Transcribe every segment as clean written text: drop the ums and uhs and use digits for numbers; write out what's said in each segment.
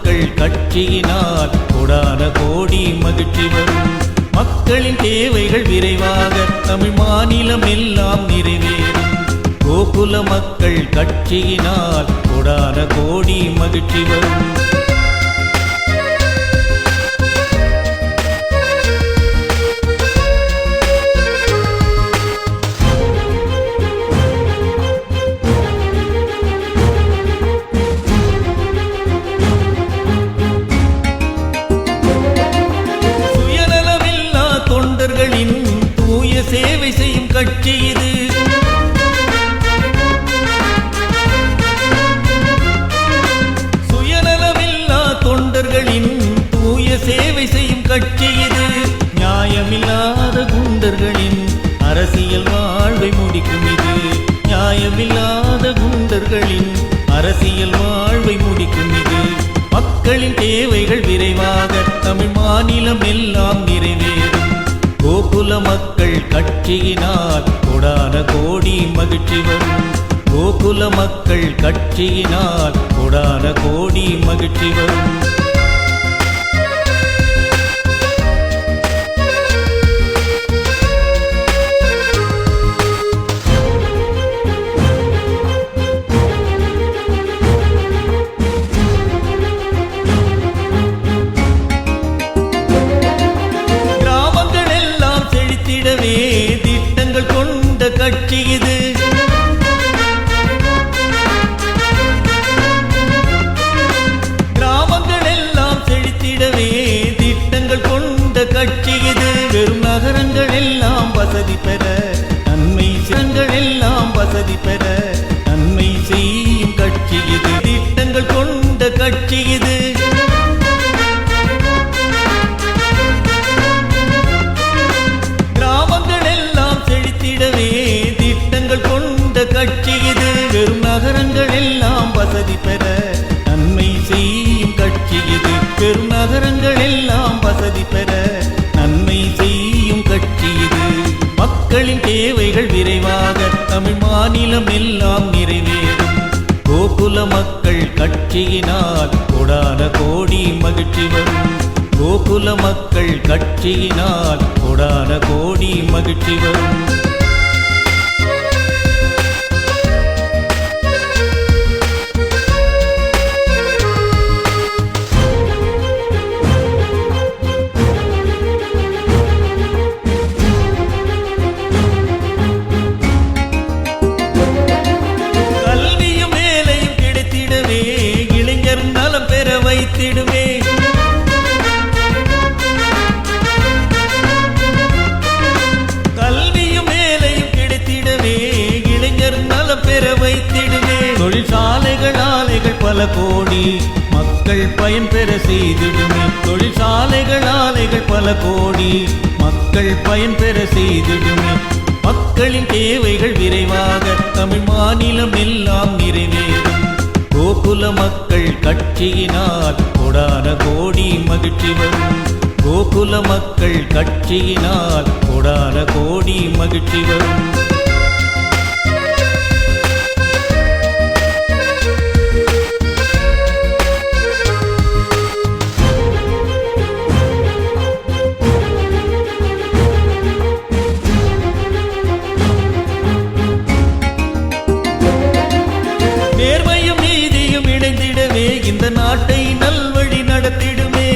மக்கள் கட்சியினால் கோடான கோடி மகிழ்ச்சி வரும். மக்களின் தேவைகள் விரைவாக தமிழ் மாநிலம் எல்லாம் நிறைவேறும். கோகுல மக்கள் கட்சியினால் கோடான கோடி மகிழ்ச்சி வரும். சேவை செய்யும் கட்சி இது. சுயநலமில்லா தொண்டர்களின் தூய சேவை செய்யும் கட்சி இது. நியாயமில்லாத குண்டர்களின் அரசியல் வாழ்வை முடிக்கும் இது. நியாயமில்லாத குண்டர்களின் அரசியல் வாழ்வை முடிக்கும் இது. மக்களின் தேவைகள் விரைவாக தமிழ் மாநிலம் எல்லாம் நிறைவேறும். கோகுல மக்கள் கட்சியினால் கோடான கோடி மகிழ்ச்சி வரும். கோகுல மக்கள் கட்சியினால் கோடான கோடி மகிழ்ச்சி வரும். திட்டங்கள் கொண்ட கட்சி இது. கிராமங்கள் எல்லாம் செழித்திடவே திட்டங்கள் கொண்ட கட்சி இது. வெறும் நகரங்கள் எல்லாம் வசதி பெற நன்மை சிறங்கள் எல்லாம் வசதி பெற நன்மை செய்யும் கட்சி இது. திட்டங்கள் கொண்ட கட்சி இது. திட்டங்கள் கொண்ட கட்சி இது. வெறும் நகரங்கள் எல்லாம் வசதி பெற நன்மை செய்யும் கட்சி இது. வெறும் நகரங்கள் எல்லாம் வசதி பெற நன்மை செய்யும் கட்சி இது. மக்களின் தேவைகள் விரைவாக தமிழ் மாநிலம் எல்லாம் நிறைவேறும். கோகுல மக்கள் கட்சியினால் கோடான கோடி மகிழ்ச்சி வரும். கோகுல மக்கள் கட்சியினால் கோடான கோடி மகிழ்ச்சி வரும். வைத்திடுமே கல்வியும் வேலையும் கிடைத்திடவே இளைஞர் நலம் பெற வைத்திடுமே. தொழிற்சாலைகள் ஆலைகள் பல கோடி மக்கள் பயன் பெற செய்திடுமே. தொழிற்சாலைகள் ஆலைகள் பல கோடி மக்கள் பயன் பெற செய்திடுமே. மக்களின் தேவைகள் விரைவாக தமிழ் மாநிலம் எல்லாம் நிறைவேறும். கோகுல மக்கள் கட்சியினால் கோடான கோடி மகிழ்ச்சி வரும். கோகுல மக்கள் கட்சியினால் கோடான கோடி மகிழ்ச்சி வரும். நேர்மையும் நீதியும் இணைந்திடவே இந்த நாட்டை நல்வழி நடத்திடுமே.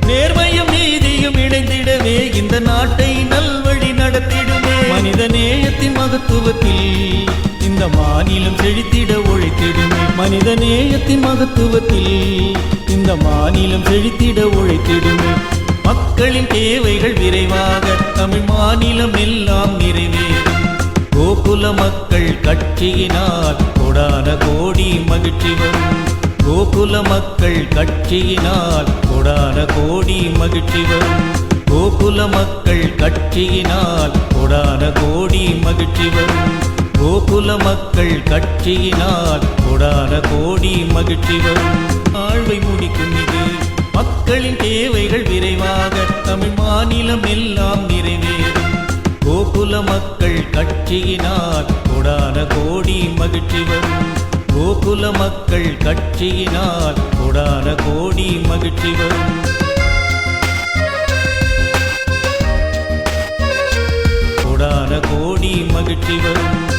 நேர்மையும் நீதியும் இணைந்திடவே இந்த நாட்டை நல்வழி நடத்திடுமே. மனித நேயத்தின் மகத்துவத்தில் இந்த மாநிலம் செழித்திட உழைத்திடுமே. மனித நேயத்தின் மகத்துவத்தில் இந்த மாநிலம் செழித்திட உழைத்திடுமே. மக்களின் தேவைகள் விரைவாக தமிழ் மாநிலம் எல்லாம் நிறைவேறும். கோகுல மக்கள் கட்சியினால் கோடான கோடி மகிழ்ச்சி வரும். கோகுல மக்கள் கட்சியினால் கோடான கோடி மகிழ்ச்சி வரும். கோகுல மக்கள் கட்சியினால் கோடான கோடி மகிழ்ச்சி வரும். கோகுல மக்கள் கட்சியினால் கோடான கோடி மகிழ்ச்சி வரும். வாழ்வை முடிக்கும் இது. மக்களின் தேவைகள் விரைவாக தமிழ் மாநிலம் எல்லாம் நிறைவேறும். கோகுல கோகுல மக்கள் கட்சியினால் கோடான கோடி மகிழ்ச்சி வரும். கோகுல மக்கள் கட்சியினால் கோடான கோடி மகிழ்ச்சி வரும். கோடான கோடி மகிழ்ச்சி வரும்.